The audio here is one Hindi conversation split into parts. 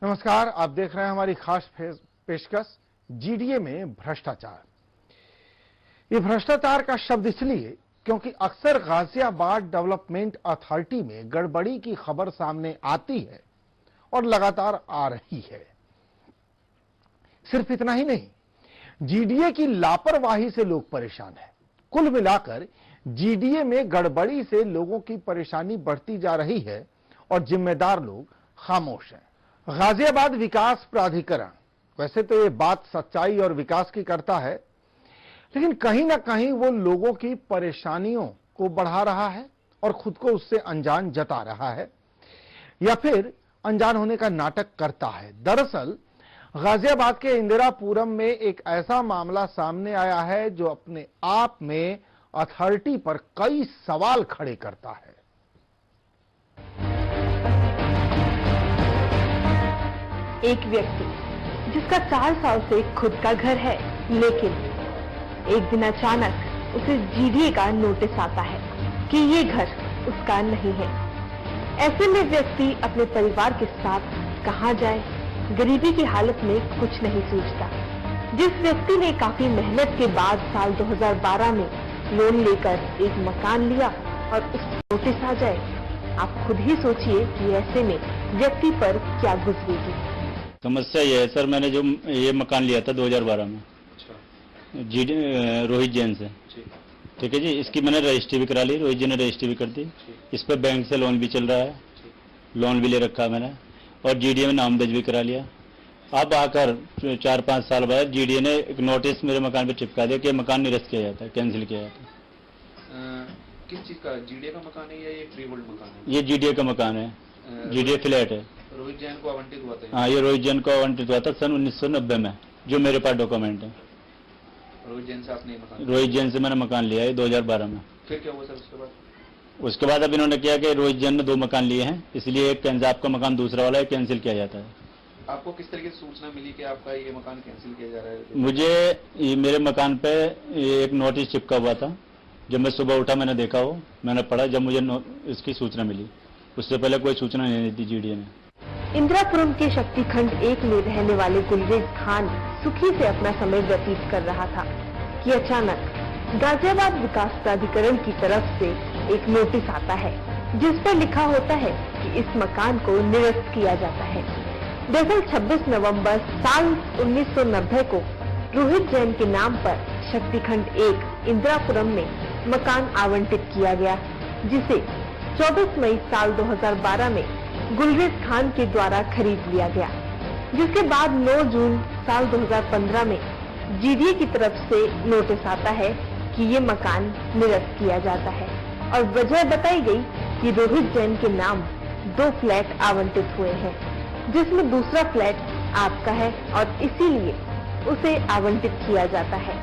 नमस्कार, आप देख रहे हैं हमारी खास पेशकश जीडीए में भ्रष्टाचार। ये भ्रष्टाचार का शब्द इसलिए क्योंकि अक्सर गाजियाबाद डेवलपमेंट अथॉरिटी में गड़बड़ी की खबर सामने आती है और लगातार आ रही है। सिर्फ इतना ही नहीं, जीडीए की लापरवाही से लोग परेशान हैं। कुल मिलाकर जीडीए में गड़बड़ी से लोगों की परेशानी बढ़ती जा रही है और जिम्मेदार लोग खामोश हैं। गाजियाबाद विकास प्राधिकरण वैसे तो ये बात सच्चाई और विकास की करता है, लेकिन कहीं ना कहीं वो लोगों की परेशानियों को बढ़ा रहा है और खुद को उससे अनजान जता रहा है या फिर अनजान होने का नाटक करता है। दरअसल गाजियाबाद के इंदिरापुरम में एक ऐसा मामला सामने आया है जो अपने आप में अथॉरिटी पर कई सवाल खड़े करता है। एक व्यक्ति जिसका 4 साल से खुद का घर है, लेकिन एक दिन अचानक उसे जीडीए का नोटिस आता है कि ये घर उसका नहीं है। ऐसे में व्यक्ति अपने परिवार के साथ कहां जाए? गरीबी की हालत में कुछ नहीं सूझता। जिस व्यक्ति ने काफी मेहनत के बाद साल 2012 में लोन लेकर एक मकान लिया और उस नोटिस आ जाए, आप खुद ही सोचिए कि ऐसे में व्यक्ति पर क्या गुजरेगी। समस्या ये है सर, मैंने जो ये मकान लिया था 2012 में रोहित जैन से, ठीक है जी। इसकी मैंने रजिस्ट्री भी करा ली, रोहित जी ने रजिस्ट्री भी कर दी। इस पर बैंक से लोन भी चल रहा है, लोन भी ले रखा है मैंने, और जीडीए में नाम दर्ज भी करा लिया। अब आकर 4-5 साल बाद जीडीए ने एक नोटिस मेरे मकान पे चिपका दिया कि मकान निरस्त किया जाता है, कैंसिल किया जाता है। किस चीज का? जीडीए का मकान है या ये फ्री होल्ड मकान है? ये जीडीए का मकान है, जीडीए फ्लैट है। रोहित जैन को आवंटित हुआ था? हाँ, ये रोहित जैन को आवंटित हुआ था सन 1990 में, जो मेरे पास डॉक्यूमेंट है। रोहित जैन से आपने मकान? रोहित जैन से मैंने मकान लिया है 2012 में। फिर क्या हुआ सर उसके बाद? उसके बाद अब इन्होंने किया कि रोहित जैन ने 2 मकान लिए हैं, इसलिए एक आपका मकान दूसरा वाला है कैंसिल किया जाता है। आपको किस तरीके से सूचना मिली कि आपका ये मकान कैंसिल किया जा रहा है? मुझे मेरे मकान पे एक नोटिस चिपका हुआ था। जब मैं सुबह उठा मैंने देखा, वो मैंने पढ़ा, जब मुझे इसकी सूचना मिली। उससे पहले कोई सूचना नहीं दी जीडीए ने। इंदिरापुरम के शक्तिखंड 1 में रहने वाले गुलरेज खान सुखी से अपना समय व्यतीत कर रहा था कि अचानक गाजियाबाद विकास प्राधिकरण की तरफ से एक नोटिस आता है जिस पर लिखा होता है कि इस मकान को निरस्त किया जाता है। दरअसल 26 नवंबर साल 1990 को रोहित जैन के नाम पर शक्तिखंड 1 इंदिरापुरम में मकान आवंटित किया गया, जिसे 24 मई साल 2012 में गुलरेज खान के द्वारा खरीद लिया गया, जिसके बाद 9 जून साल 2015 में जीडीए की तरफ से नोटिस आता है कि ये मकान निरस्त किया जाता है और वजह बताई गई कि रोहित जैन के नाम 2 फ्लैट आवंटित हुए हैं, जिसमें दूसरा फ्लैट आपका है और इसीलिए उसे आवंटित किया जाता है।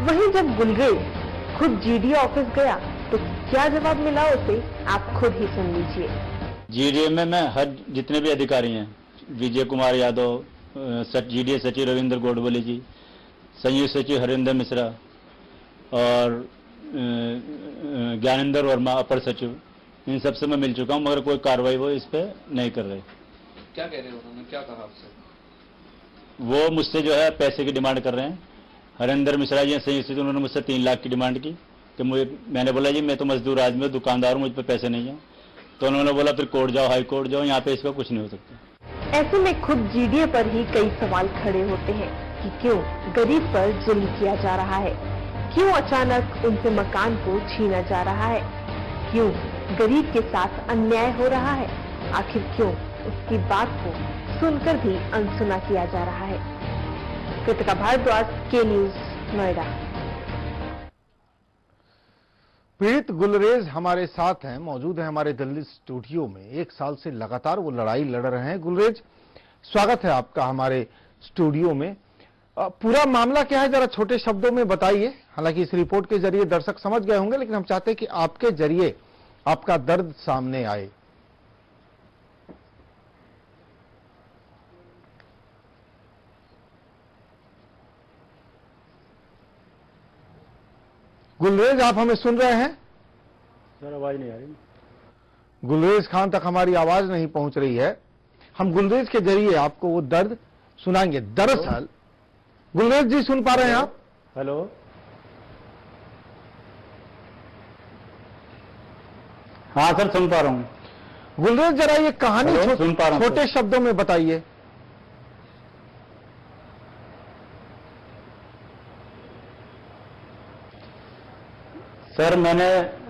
वहीं जब गुलरेज खुद जीडीए ऑफिस गया तो क्या जवाब मिला उसे, आप खुद ही सुन लीजिए। जीडीए में मैं हर जितने भी अधिकारी हैं, विजय कुमार यादव, जीडीए सचिव रविंद्र गोडबोले जी, संयुक्त सचिव हरिंदर मिश्रा और ज्ञानेंद्र वर्मा अपर सचिव, इन सबसे मैं मिल चुका हूं, मगर कोई कार्रवाई वो इस पे नहीं कर रहे। क्या कह रहे हो? उन्होंने क्या कहा आपसे? वो मुझसे जो है पैसे की डिमांड कर रहे हैं। हरिंदर मिश्रा जी संयुक्त सचिव, उन्होंने मुझसे 3 लाख की डिमांड की कि मैंने बोला जी मैं तो मजदूर आदमी, दुकानदार हूँ, मुझ पर पैसे नहीं है। तो उन्होंने बोला फिर कोर्ट जाओ, हाई कोर्ट जाओ, यहाँ पे इसका कुछ नहीं हो सकता। ऐसे में खुद जीडीए पर ही कई सवाल खड़े होते हैं कि क्यों गरीब पर जुल्म किया जा रहा है, क्यों अचानक उनसे मकान को छीना जा रहा है, क्यों गरीब के साथ अन्याय हो रहा है, आखिर क्यों उसकी बात को सुनकर भी अनसुना किया जा रहा है। कृतिका भारद्वाज, के न्यूज, नोएडा। पीड़ित गुलरेज हमारे साथ हैं, मौजूद है हमारे दिल्ली स्टूडियो में। 1 साल से लगातार वो लड़ाई लड़ रहे हैं। गुलरेज, स्वागत है आपका हमारे स्टूडियो में। पूरा मामला क्या है, जरा छोटे शब्दों में बताइए। हालांकि इस रिपोर्ट के जरिए दर्शक समझ गए होंगे, लेकिन हम चाहते हैं कि आपके जरिए आपका दर्द सामने आए। गुलरेज, आप हमें सुन रहे हैं? सर आवाज नहीं आ रही। गुलरेज खान तक हमारी आवाज नहीं पहुंच रही है। हम गुलरेज के जरिए आपको वो दर्द सुनाएंगे। दरअसल गुलरेज जी, सुन पा रहे हैं आप? हेलो, हाँ सर, सुन पा रहा हूँ। गुलरेज, जरा ये कहानी हेलो, सुन पा रहा हूं, छोटे शब्दों में बताइए। सर मैंने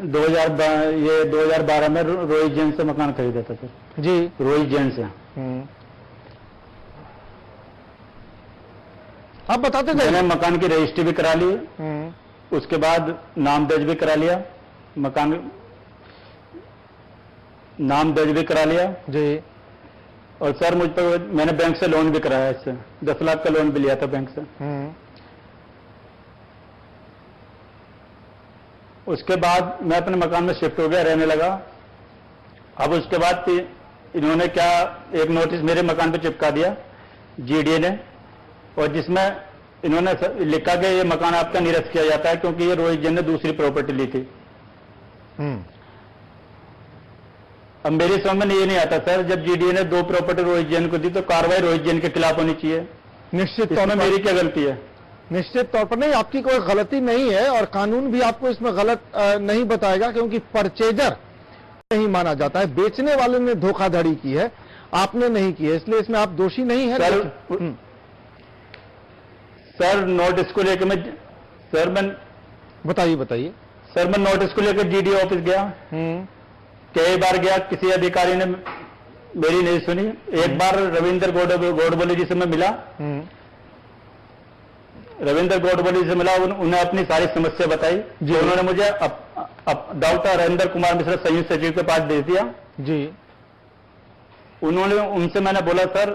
2012 में रोहित जैन से मकान खरीदा था सर। जी। रोहित जैन से। आप बताते थे। मैंने मकान की रजिस्ट्री भी करा ली, उसके बाद नाम दर्ज भी करा लिया, मकान नाम दर्ज भी करा लिया जी। और सर मुझ पर मैंने बैंक से लोन भी कराया, इससे 10 लाख का लोन भी लिया था बैंक से। उसके बाद मैं अपने मकान में शिफ्ट हो गया, रहने लगा। अब उसके बाद इन्होंने क्या एक नोटिस मेरे मकान पे चिपका दिया जीडीए ने, और जिसमें इन्होंने लिखा कि ये मकान आपका निरस्त किया जाता है क्योंकि ये रोहित जैन ने दूसरी प्रॉपर्टी ली थी। अब मेरी समझ में ये नहीं आता सर, जब जीडीए ने 2 प्रॉपर्टी रोहित जैन को दी तो कार्रवाई रोहित जैन के खिलाफ होनी चाहिए। निश्चित तौर पर मेरी क्या गलती है? निश्चित तौर पर नहीं, आपकी कोई गलती नहीं है और कानून भी आपको इसमें गलत नहीं बताएगा, क्योंकि परचेजर नहीं माना जाता है। बेचने वाले ने धोखाधड़ी की है, आपने नहीं की है, इसलिए इसमें आप दोषी नहीं है। सर नोटिस को लेकर मैं बताइए। सर मैं नोटिस को लेकर जीडीए ऑफिस गया, कई बार गया, किसी अधिकारी ने मेरी नहीं सुनी। एक बार रविंद्र गोडबोले जी से मैं मिला, रविंद्र गोडबोले जी से मिला, उन्हें अपनी सारी समस्या बताई जो उन्होंने मुझे डॉक्टर हरेंद्र कुमार मिश्रा संयुक्त सचिव के पास भेज दिया जी। उनसे मैंने बोला सर,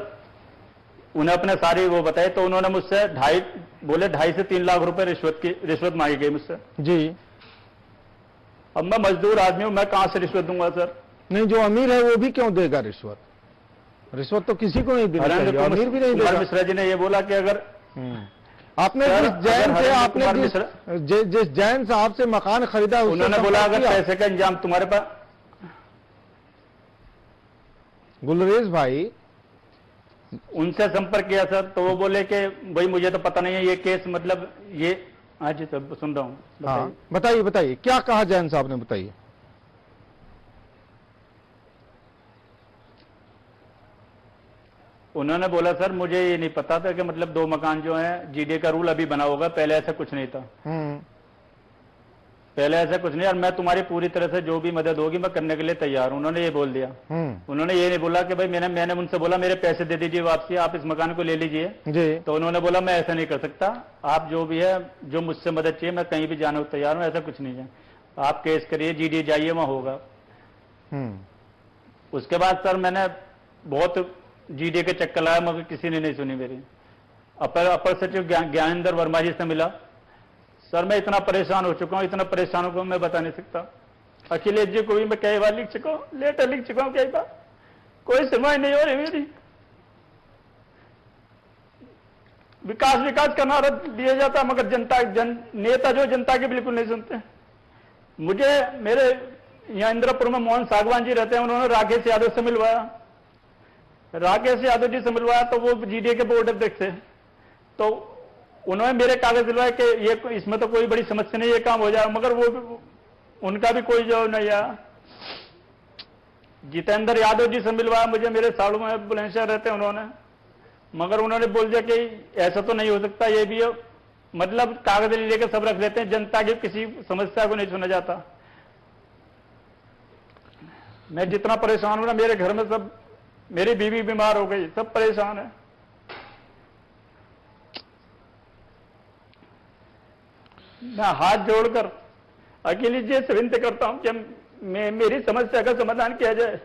उन्हें अपने सारी वो बताए, तो उन्होंने मुझसे 2.5 से 3 लाख रुपए रिश्वत मांगी गई मुझसे जी। अब मैं मजदूर आदमी हूं, मैं कहां से रिश्वत दूंगा सर? नहीं, जो अमीर है वो भी क्यों देगा रिश्वत? रिश्वत तो किसी को नहीं देना चाहिए, अमीर भी नहीं देगा। मिश्रा जी ने ये बोला कि अगर आपने जिस जैन साहब से मकान खरीदा, उन्होंने बोला अगर पैसे का इंतजाम तुम्हारे पास। गुलरेज भाई, उनसे संपर्क किया सर, तो वो बोले कि भाई मुझे तो पता नहीं है ये केस, मतलब ये। हाँ जी सर, सुन रहा हूँ। हाँ, बताइए क्या कहा जैन साहब ने, बताइए। उन्होंने बोला सर मुझे ये नहीं पता था कि मतलब 2 मकान जो हैं जीडीए का रूल अभी बना होगा, पहले ऐसा कुछ नहीं था। पहले ऐसा कुछ नहीं, और मैं तुम्हारी पूरी तरह से जो भी मदद होगी मैं करने के लिए तैयार हूं, उन्होंने ये बोल दिया। उन्होंने ये नहीं बोला कि भाई मैंने उनसे बोला मेरे पैसे दे दीजिए वापसी, आप इस मकान को ले लीजिए। तो उन्होंने बोला मैं ऐसा नहीं कर सकता, आप जो भी है, जो मुझसे मदद चाहिए, मैं कहीं भी जाने को तैयार हूं, ऐसा कुछ नहीं है, आप केस करिए, जीडीए जाइए, वहां होगा। उसके बाद सर मैंने बहुत जीडीए के चक्कर लाया, मगर किसी ने नहीं सुनी मेरी। अपर सचिव ज्ञानेंद्र वर्मा जी से मिला, सर मैं इतना परेशान हो चुका हूं, इतना परेशान हो, मैं बता नहीं सकता। अखिलेश जी को भी मैं कई बार लिख चुका हूं, लेटर लिख चुका हूं कई बार, कोई सुनवाई नहीं हो रही मेरी। विकास का नारा दिया जाता, मगर नेता जो जनता की बिल्कुल नहीं सुनते। मुझे मेरे यहाँ इंद्रपुर में मोहन सागवान जी रहते हैं, उन्होंने राकेश यादव से मिलवाया, राकेश यादव जी से मिलवाया, तो वो जीडीए के बोर्ड अध्यक्ष थे, तो उन्होंने मेरे कागज दिलवाए कि ये इसमें तो कोई बड़ी समस्या नहीं, ये काम हो जाए, मगर वो उनका भी कोई जवाब नहीं आया। जितेंद्र यादव जी से मिलवाया मुझे, मेरे सालों में बुलंदशहर रहते हैं उन्होंने, मगर उन्होंने बोल दिया कि ऐसा तो नहीं हो सकता, ये भी है, मतलब कागज लेकर सब रख लेते हैं, जनता की किसी समस्या को नहीं सुना जाता। मैं जितना परेशान हूं ना, मेरे घर में सब, मेरी बीवी बीमार हो गई, सब परेशान है। मैं हाथ जोड़कर अखिलेश जी से विनती करता हूं कि मेरी समस्या का समाधान किया जाए।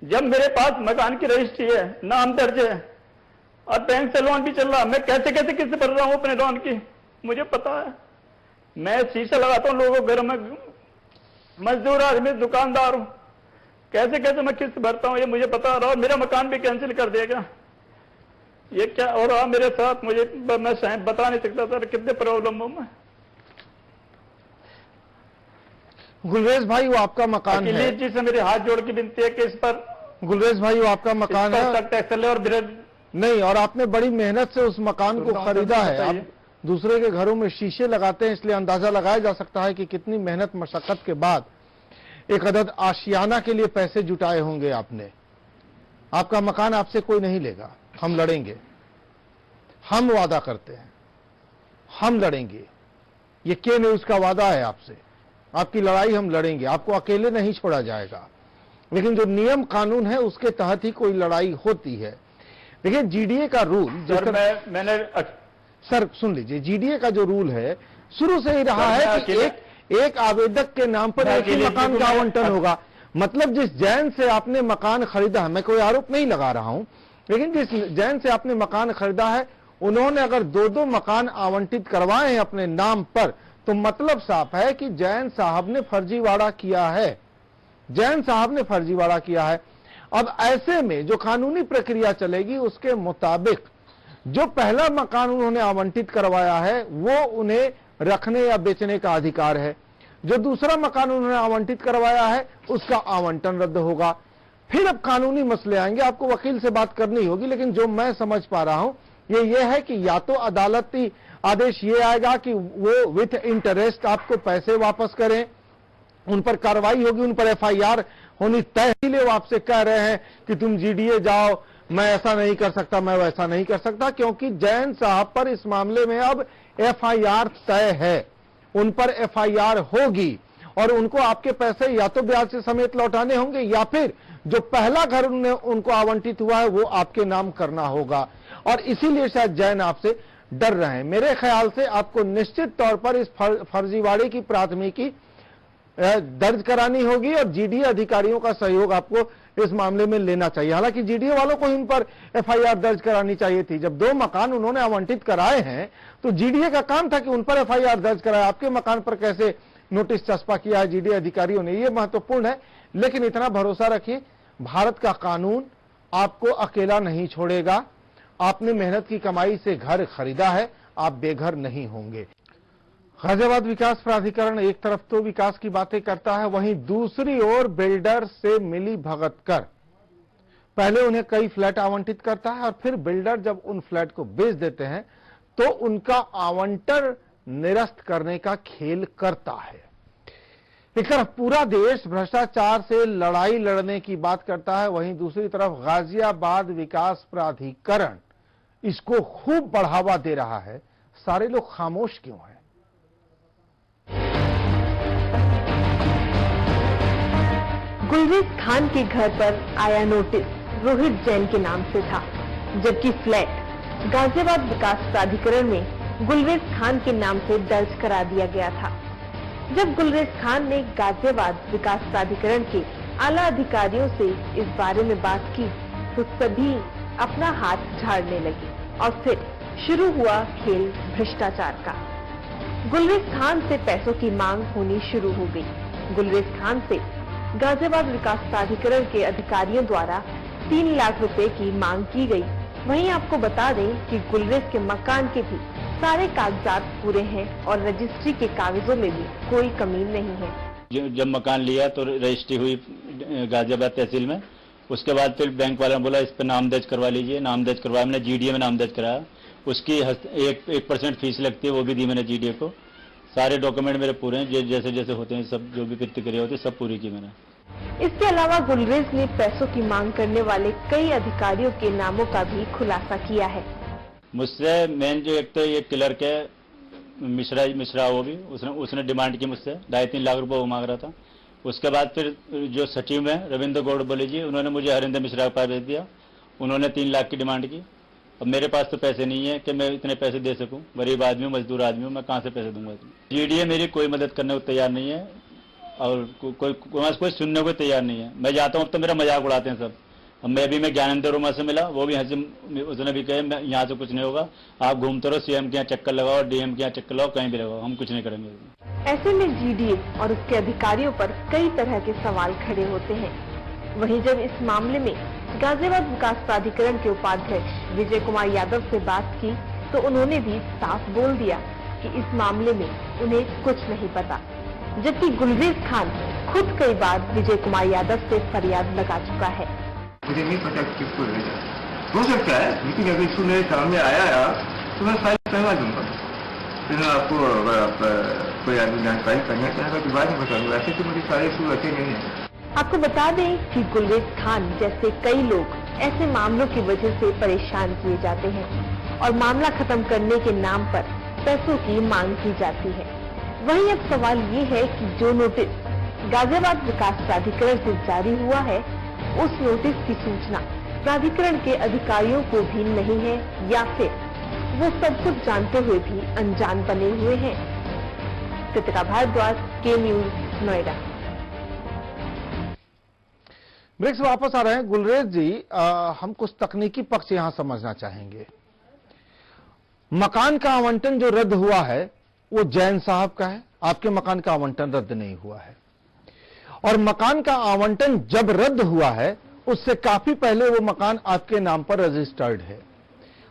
जब मेरे पास मकान की रजिस्ट्री है, नाम दर्ज है और बैंक से लोन भी चल रहा, मैं कैसे कैसे किस्त भर रहा हूं अपने लोन की, मुझे पता है। मैं शीशा लगाता हूं लोगों घर में, मजदूर आदमी, दुकानदार हूं, कैसे कैसे मैं किस्त भरता हूं, ये मुझे पता रहा। मेरा मकान भी कैंसिल कर देगा, ये क्या हो रहा मेरे साथ, मुझे मैं शायद बता नहीं सकता सर कितने प्रॉब्लम हूं मैं। गुलरेज भाई, वो आपका मकान है। अखिलेश जी से मेरे हाथ जोड़ की विनती है कि इस पर गुलरेज भाई, वो आपका मकान है टैक्स और नहीं, और आपने बड़ी मेहनत से उस मकान को खरीदा है। आप दूसरे के घरों में शीशे लगाते हैं, इसलिए अंदाजा लगाया जा सकता है कि कितनी मेहनत मशक्कत के बाद एक अदद आशियाना के लिए पैसे जुटाए होंगे आपने। आपका मकान आपसे कोई नहीं लेगा, हम लड़ेंगे, हम वादा करते हैं, हम लड़ेंगे। ये के न्यूज का वादा है आपसे, आपकी लड़ाई हम लड़ेंगे, आपको अकेले नहीं छोड़ा जाएगा। लेकिन जो नियम कानून है उसके तहत ही कोई लड़ाई होती है। देखिए, जीडीए का रूल, मैंने सर सुन लीजिए, जीडीए का जो रूल है शुरू से ही रहा है कि एक आवेदक के नाम पर एक ही मकान का आवंटन होगा। मतलब जिस जैन से आपने मकान खरीदा है, मैं कोई आरोप नहीं लगा रहा हूं, लेकिन जिस जैन से आपने मकान खरीदा है, उन्होंने अगर दो मकान आवंटित करवाए हैं अपने नाम पर, तो मतलब साफ है कि जैन साहब ने फर्जीवाड़ा किया है, जैन साहब ने फर्जीवाड़ा किया है। अब ऐसे में जो कानूनी प्रक्रिया चलेगी उसके मुताबिक जो पहला मकान उन्होंने आवंटित करवाया है वो उन्हें रखने या बेचने का अधिकार है, जो दूसरा मकान उन्होंने आवंटित करवाया है उसका आवंटन रद्द होगा। फिर अब कानूनी मसले आएंगे, आपको वकील से बात करनी होगी, लेकिन जो मैं समझ पा रहा हूं ये है कि या तो अदालती आदेश ये आएगा कि वो विथ इंटरेस्ट आपको पैसे वापस करें, उन पर कार्रवाई होगी, उन पर एफआईआर होनी तय, इसलिए वो आपसे कह रहे हैं कि तुम जीडीए जाओ, मैं ऐसा नहीं कर सकता, मैं वैसा नहीं कर सकता, क्योंकि जैन साहब पर इस मामले में अब एफआईआर तय है, उन पर एफआईआर होगी और उनको आपके पैसे या तो ब्याज से समेत लौटाने होंगे या फिर जो पहला घर उनको आवंटित हुआ है वो आपके नाम करना होगा। और इसीलिए शायद जैन आपसे डर रहे हैं। मेरे ख्याल से आपको निश्चित तौर पर इस फर्जीवाड़े की प्राथमिकी दर्ज करानी होगी और जीडीए अधिकारियों का सहयोग आपको इस मामले में लेना चाहिए। हालांकि जीडीए वालों को इन पर एफआईआर दर्ज करानी चाहिए थी। जब दो मकान उन्होंने आवंटित कराए हैं तो जीडीए का काम था कि उन पर एफआईआर दर्ज कराए। आपके मकान पर कैसे नोटिस चस्पा किया है जीडीए अधिकारियों ने, ये महत्वपूर्ण है। लेकिन इतना भरोसा रखिए, भारत का कानून आपको अकेला नहीं छोड़ेगा। आपने मेहनत की कमाई से घर खरीदा है, आप बेघर नहीं होंगे। गाजियाबाद विकास प्राधिकरण एक तरफ तो विकास की बातें करता है, वहीं दूसरी ओर बिल्डर से मिली भगत कर पहले उन्हें कई फ्लैट आवंटित करता है और फिर बिल्डर जब उन फ्लैट को बेच देते हैं तो उनका आवंटन निरस्त करने का खेल करता है। एक तरफ पूरा देश भ्रष्टाचार से लड़ाई लड़ने की बात करता है, वहीं दूसरी तरफ गाजियाबाद विकास प्राधिकरण इसको खूब बढ़ावा दे रहा है। सारे लोग खामोश क्यों हैं? गुलरेज खान के घर पर आया नोटिस रोहित जैन के नाम से था, जबकि फ्लैट गाजियाबाद विकास प्राधिकरण में गुलरेज खान के नाम से दर्ज करा दिया गया था। जब गुलरेज खान ने गाजियाबाद विकास प्राधिकरण के आला अधिकारियों से इस बारे में बात की तो सभी अपना हाथ झाड़ने लगे और फिर शुरू हुआ खेल भ्रष्टाचार का। गुलरेज खान से पैसों की मांग होनी शुरू हो गई। गुलरेज खान से गाजियाबाद विकास प्राधिकरण के अधिकारियों द्वारा 3 लाख रुपए की मांग की गई। वहीं आपको बता दें कि गुलरेज के मकान के भी सारे कागजात पूरे हैं और रजिस्ट्री के कागजों में भी कोई कमी नहीं है। जब मकान लिया तो रजिस्ट्री हुई गाजियाबाद तहसील में, उसके बाद फिर बैंक वाला ने बोला इस पर नाम दर्ज करवा लीजिए। नाम दर्ज करवाया, मैंने जीडीए में नाम दर्ज कराया। उसकी 1% फीस लगती है, वो भी दी मैंने जीडीए को। सारे डॉक्यूमेंट मेरे पूरे हैं, जैसे जैसे होते हैं सब, जो भी प्रतिक्रिया होती है सब पूरी की मैंने। इसके अलावा गुलरेज ने पैसों की मांग करने वाले कई अधिकारियों के नामों का भी खुलासा किया है। मुझसे मेन जो एक तो ये क्लर्क है मिश्रा वो भी उसने डिमांड की मुझसे 2.5-3 लाख रुपए वो मांग रहा था। उसके बाद फिर जो सचिव है रविंद्र गौड़ बोले जी, उन्होंने मुझे हरिंदर मिश्रा के पास भेज दिया। उन्होंने 3 लाख की डिमांड की। अब मेरे पास तो पैसे नहीं है कि मैं इतने पैसे दे सकूं, गरीब आदमी हूं, मजदूर आदमी हूं, मैं कहां से पैसे दूंगा। जीडीए मेरी कोई मदद करने को तैयार नहीं है और कोई सुनने को तैयार नहीं है। मैं जाता हूं, अब तो मेरा मजाक उड़ाते हैं सब। अब मैं ज्ञानेंद्र वर्मा से मिला, वो भी हंसी, उसने भी कहे यहाँ से कुछ नहीं होगा, आप घूमते रहो, सीएम के यहाँ चक्कर लगाओ, डीएम के यहाँ चक्कर लगाओ, कहीं भी लगाओ, हम कुछ नहीं करेंगे। ऐसे में जीडीए और उसके अधिकारियों पर कई तरह के सवाल खड़े होते हैं। वहीं जब इस मामले में गाजियाबाद विकास प्राधिकरण के उपाध्यक्ष विजय कुमार यादव से बात की तो उन्होंने भी साफ बोल दिया कि इस मामले में उन्हें कुछ नहीं पता, जबकि गुलरेज खान खुद कई बार विजय कुमार यादव से फरियाद लगा चुका है। मुझे नहीं पता किसको भेजा, हो सकता है, लेकिन अगर इशू मेरे सामने आया तो मैं फाइल करवा दूंगा। फिर आपको कोई आदमी जानकारी करना चाहेगा तो बाद में बताऊंगा, ऐसे तो मुझे सारे इशू रखे नहीं है। आपको बता दें कि गुलरेज खान जैसे कई लोग ऐसे मामलों की वजह से परेशान किए जाते हैं और मामला खत्म करने के नाम पर पैसों की मांग की जाती है। वहीं अब सवाल ये है कि जो नोटिस गाजियाबाद विकास प्राधिकरण से जारी हुआ है, उस नोटिस की सूचना प्राधिकरण के अधिकारियों को भी नहीं है या फिर वो सब कुछ जानते हुए भी अनजान बने हुए हैं। कृतिका भारद्वाज, के न्यूज, नोएडा। ब्रेक से वापस आ रहे हैं। गुलरेज जी, हम कुछ तकनीकी पक्ष यहां समझना चाहेंगे। मकान का आवंटन जो रद्द हुआ है वो जैन साहब का है, आपके मकान का आवंटन रद्द नहीं हुआ है। और मकान का आवंटन जब रद्द हुआ है उससे काफी पहले वो मकान आपके नाम पर रजिस्टर्ड है।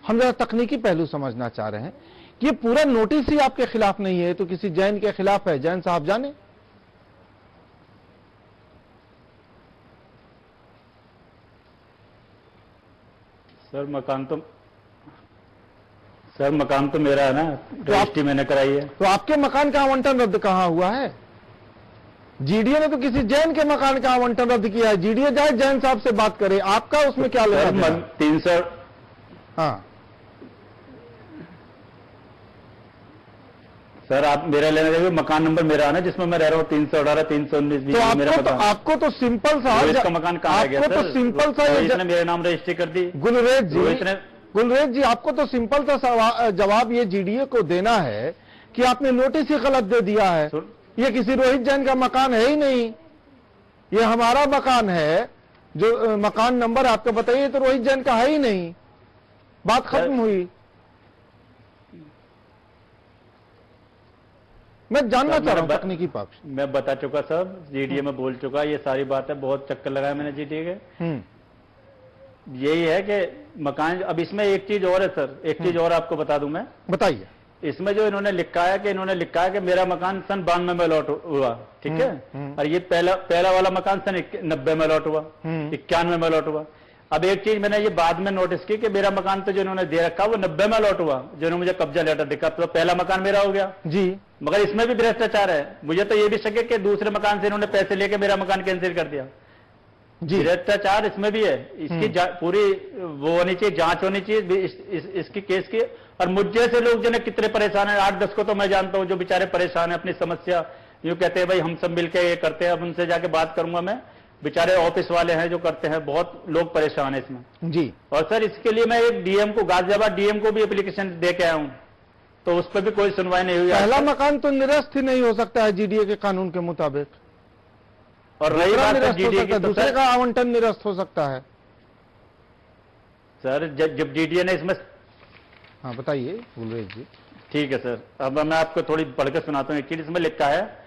हम जरा तकनीकी पहलू समझना चाह रहे हैं कि ये पूरा नोटिस ही आपके खिलाफ नहीं है तो किसी जैन के खिलाफ है। जैन साहब जाने। सर मकान तो मेरा है ना, रजिस्ट्री मैंने कराई है। तो आपके मकान का आवंटन रद्द कहां हुआ है? जीडीए ने तो किसी जैन के मकान का आवंटन रद्द किया है। जीडीए जाए जैन साहब से बात करे, आपका उसमें क्या लेना? 300। हाँ सर, आप मेरा लेना चाहिए, मकान नंबर मेरा है ना जिसमें मैं रह रहा हूँ, 318, 319। तो आपको तो सिंपल सा इसका मकान कहाँ गया? आपको तो सिंपल सा इसने मेरे नाम रजिस्ट्री कर दी। गुलरेज जी, आपको तो सिंपल सा जवाब ये जीडीए को देना है कि आपने नोटिस ही गलत दे दिया है। ये किसी रोहित जैन का मकान है ही नहीं, ये हमारा मकान है। जो मकान नंबर आपको बताइए तो रोहित जैन का है ही नहीं, बात खत्म हुई। मैं जानना चाह रहा हूं तकनीकी पक्ष। मैं बता चुका सब, जीडीए में बोल चुका, ये सारी बात है, बहुत चक्कर लगाया मैंने जीडीए के। यही है कि मकान, अब इसमें एक चीज और है सर, एक चीज और आपको बता दूं मैं। बताइए। इसमें जो इन्होंने लिखा है कि मेरा मकान सन 92 में अलॉट हुआ, ठीक है, और ये पहला वाला मकान सन 90 में अलॉट हुआ, 91 में अलॉट हुआ। अब एक चीज मैंने ये बाद में नोटिस की कि मेरा मकान तो जो इन्होंने दे रखा वो 90 में अलॉट हुआ, जो इन्होंने मुझे कब्जा लेटर दिखा, तो पहला मकान मेरा हो गया जी। मगर इसमें भी भ्रष्टाचार है। मुझे तो ये भी शक है कि दूसरे मकान से इन्होंने पैसे लेके मेरा मकान कैंसिल कर दिया जी। भ्रष्टाचार इसमें भी है। इसकी पूरी वो होनी चाहिए, जांच होनी चाहिए इसकी केस की। और मुझ जैसे लोग जो कितने परेशान है, 8-10 को तो मैं जानता हूं जो बेचारे परेशान है अपनी समस्या, यूं कहते हैं भाई हम सब मिलकर ये करते हैं। अब उनसे जाके बात करूंगा मैं, बेचारे ऑफिस वाले हैं जो करते हैं, बहुत लोग परेशान है इसमें जी। और सर इसके लिए मैं एक डीएम को, गाजियाबाद डीएम को भी एप्लीकेशन दे के आया हूं, तो उस पर भी कोई सुनवाई नहीं हुई। पहला मकान तो निरस्त ही नहीं हो सकता है जीडीए के कानून के मुताबिक, और रही बात जीडीए की, दूसरे का आवंटन निरस्त हो सकता है सर। जब जीडीए ने इसमें, हाँ बताइए गुलरेज जी। ठीक है सर, अब मैं आपको थोड़ी पढ़कर सुनाता हूँ। एक चीज इसमें लिखा है,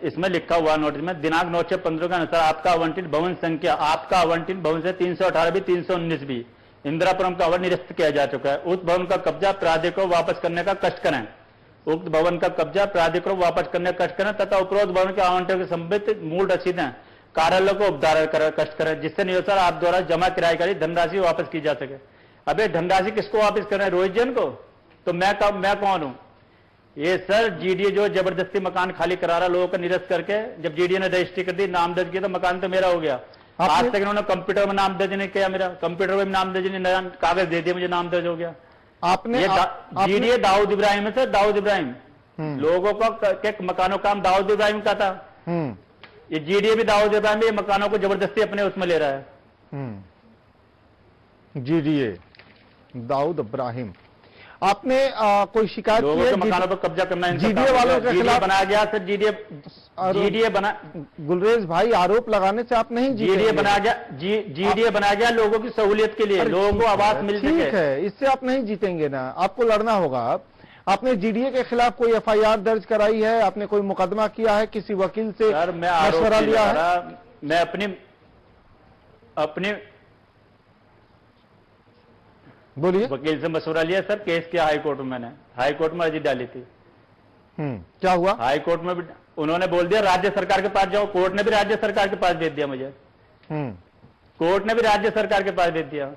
इसमें लिखा हुआ नोटिस में दिनांक 9/6/15 के अनुसार आपका आवंटित भवन संख्या, आपका आवंटित भवन से 318 भी 319 भी इंदिरापुरम का भवन निरस्त किया जा चुका है। उस भवन का कब्जा प्राधिकरण वापस करने का कष्ट करें। उक्त भवन का कब्जा प्राधिकरण वापस करने का कष्ट करें तथा उपरोक्त भवन के आवंटन के संबंधित मूल रसीदें कार्यालय को उपधारण कर कष्ट करें, जिससे नियोजन आप द्वारा जमा किराए की धनराशि वापस की जा सके। अबे धनराशि किसको वापस कर रहे हैं? रोहित जैन को। तो मैं कौन हूं? ये सर जीडीए जो जबरदस्ती मकान खाली करा रहा लोगों का निरस्त करके, जब जीडीए ने रजिस्ट्री कर दी, नाम दर्ज किया, तो मकान तो मेरा हो गया। आज तक इन्होंने कंप्यूटर में नाम दर्ज नहीं किया, मेरा कंप्यूटर में नाम दर्ज नहीं, कागज दे दिए मुझे, नाम दर्ज हो गया। आपने जीडीए दाऊद इब्राहिम है सर, दाऊद इब्राहिम। लोगों का मकानों का काम दाऊद इब्राहिम का था। ये जीडीए भी दाऊद इब्राहिम, ये मकानों को जबरदस्ती अपने उसमें ले रहा है। जीडीए दाऊद इब्राहिम। आपने कोई शिकायत की है? मकानों पर कब्जा करना जीडीए वालों के खिलाफ बनाया गया सर। जीडीए बना, गुलरेज भाई आरोप लगाने से आप नहीं जीडीए बनाया गया, जीडीए बनाया गया लोगों की सहूलियत के लिए, लोगों को आवास मिल सके। ठीक है, इससे आप नहीं जीतेंगे ना, आपको लड़ना होगा। आपने जीडीए के खिलाफ कोई एफआईआर दर्ज कराई है? आपने कोई मुकदमा किया है? किसी वकील से मशवरा लिया है? मैं अपनी बोलिए। वकील से मशवरा लिया सर, केस किया हाई कोर्ट में, मैंने हाई कोर्ट में अर्जी डाली थी। क्या हुआ? हाई कोर्ट में भी उन्होंने बोल दिया राज्य सरकार के पास जाओ, कोर्ट ने भी राज्य सरकार के पास भेज दिया मुझे। कोर्ट ने भी राज्य सरकार के पास भेज दिया।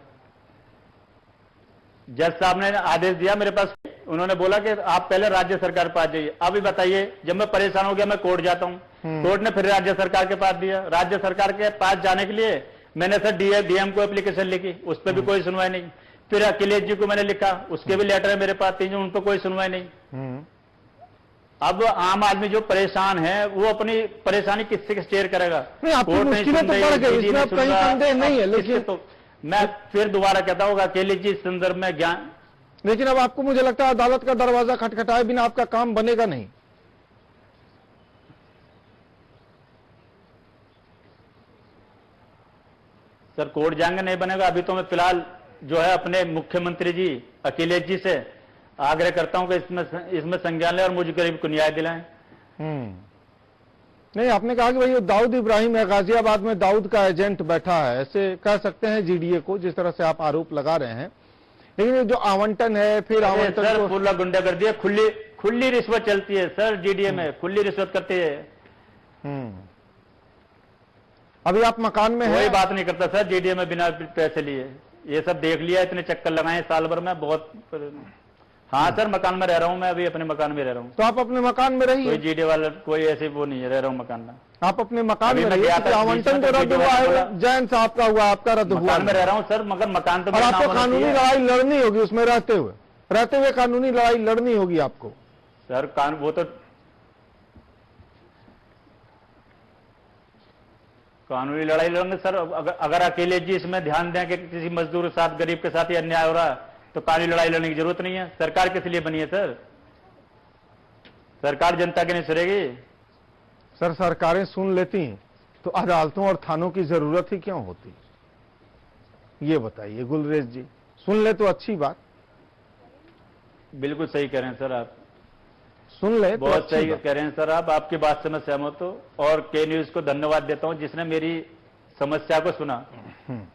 जज साहब ने आदेश दिया मेरे पास, उन्होंने बोला कि आप पहले राज्य सरकार के पास जाइए। अभी बताइए, जब मैं परेशान हो गया मैं कोर्ट जाता हूं, कोर्ट ने फिर राज्य सरकार के पास दिया। राज्य सरकार के पास जाने के लिए मैंने सर डीएम को एप्लीकेशन लिखी, उस पर भी कोई सुनवाई नहीं। फिर अखिलेश जी को मैंने लिखा, उसके भी लेटर है मेरे पास 3, उन पर कोई सुनवाई नहीं। अब आम आदमी जो परेशान है वो अपनी परेशानी किससे शेयर करेगा? नहीं, आपकी मुश्किलें तो बढ़ गई, इसमें अब कहीं संदेह नहीं है, लेकिन तो मैं फिर दोबारा कहता हूँ अखिलेश जी इस संदर्भ में ज्ञान, लेकिन अब आपको मुझे लगता है अदालत का दरवाजा खटखटाए बिना आपका काम बनेगा नहीं। सर कोर्ट जाएंगे नहीं बनेगा। अभी तो मैं फिलहाल जो है अपने मुख्यमंत्री जी अखिलेश जी से आग्रह करता हूं कि इसमें संज्ञान लें और मुझे गरीब को न्याय दिलाएं। नहीं, आपने कहा कि भाई दाऊद इब्राहिम है, गाजियाबाद में दाऊद का एजेंट बैठा है, ऐसे कह सकते हैं जीडीए को, जिस तरह से आप आरोप लगा रहे हैं। लेकिन ये जो आवंटन है, फिर आवंटन सर पूरा गुंडागर्दी है, खुली रिश्वत चलती है सर जीडीए में, खुली रिश्वत करती है। अभी आप मकान में हैं? कोई बात नहीं करता सर जीडीए में बिना पैसे लिए, ये सब देख लिया, इतने चक्कर लगाए साल भर में, बहुत। हाँ सर मकान में रह रहा हूँ मैं, अभी अपने मकान में रह रहा हूँ। तो आप अपने मकान में रहिए, कोई जीडीए वाला कोई ऐसे वो नहीं है, रह रहा हूँ मकान में। आप अपने मकान में रहिए। आवंटन जो रद्द हुआ है जैन साहब का हुआ, आपका रद्द हुआ। मकान में रह रहा हूँ सर, मगर मकान तो और आपको कानूनी लड़ाई लड़नी होगी उसमें रहते हुए कानूनी लड़ाई लड़नी होगी आपको सर। वो तो कानूनी लड़ाई लड़ेंगे सर। अगर अकेले जी इसमें ध्यान दें कि किसी मजदूर के साथ, गरीब के साथ ही अन्याय हो रहा है, तो कानूनी लड़ाई लड़ने की जरूरत नहीं है। सरकार किस लिए बनी है सर? सरकार जनता के नहीं सुनेगी सर। सरकारें सुन लेती तो अदालतों और थानों की जरूरत ही क्यों होती, ये बताइए गुलरेज जी। सुन ले तो अच्छी बात। बिल्कुल सही कह रहे हैं सर आप, सुन ले तो बहुत सही कह रहे हैं सर आप, आपकी बात से मैं सहमत हूं। और के न्यूज को धन्यवाद देता हूं जिसने मेरी समस्या को सुना,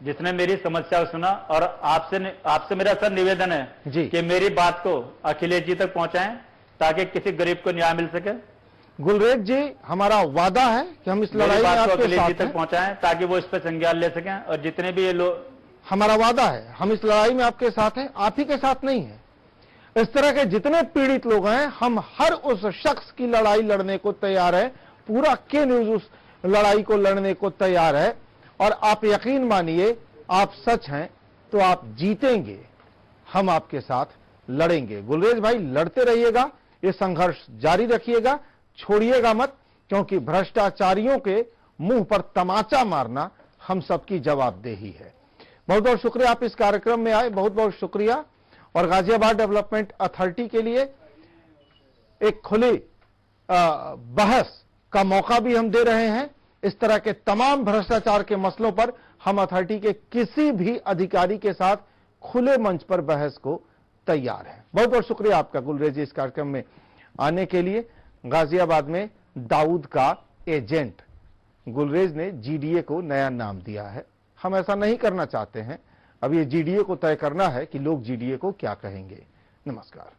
जिसने मेरी समस्या को सुना। और आपसे मेरा सर निवेदन है कि मेरी बात को अखिलेश जी तक पहुंचाएं ताकि किसी गरीब को न्याय मिल सके। गुलरेज जी, हमारा वादा है कि हम इस लड़ाई में आपके अखिलेश जी साथ तक पहुंचाएं ताकि वो इस पर संज्ञान ले सकें। और जितने भी ये लोग, हमारा वादा है हम इस लड़ाई में आपके साथ हैं, आप ही के साथ नहीं है। इस तरह के जितने पीड़ित लोग हैं, हम हर उस शख्स की लड़ाई लड़ने को तैयार है। पूरा के न्यूज उस लड़ाई को लड़ने को तैयार है। और आप यकीन मानिए, आप सच हैं तो आप जीतेंगे, हम आपके साथ लड़ेंगे। गुलरेज भाई, लड़ते रहिएगा, ये संघर्ष जारी रखिएगा, छोड़िएगा मत, क्योंकि भ्रष्टाचारियों के मुंह पर तमाचा मारना हम सबकी जवाबदेही है। बहुत बहुत शुक्रिया आप इस कार्यक्रम में आए, बहुत बहुत शुक्रिया। और गाजियाबाद डेवलपमेंट अथॉरिटी के लिए एक खुली बहस का मौका भी हम दे रहे हैं। इस तरह के तमाम भ्रष्टाचार के मसलों पर हम अथॉरिटी के किसी भी अधिकारी के साथ खुले मंच पर बहस को तैयार हैं। बहुत बहुत शुक्रिया आपका गुलरेज जी, इस कार्यक्रम में आने के लिए। गाजियाबाद में दाऊद का एजेंट, गुलरेज ने जीडीए को नया नाम दिया है। हम ऐसा नहीं करना चाहते हैं। अब ये जीडीए को तय करना है कि लोग जीडीए को क्या कहेंगे। नमस्कार।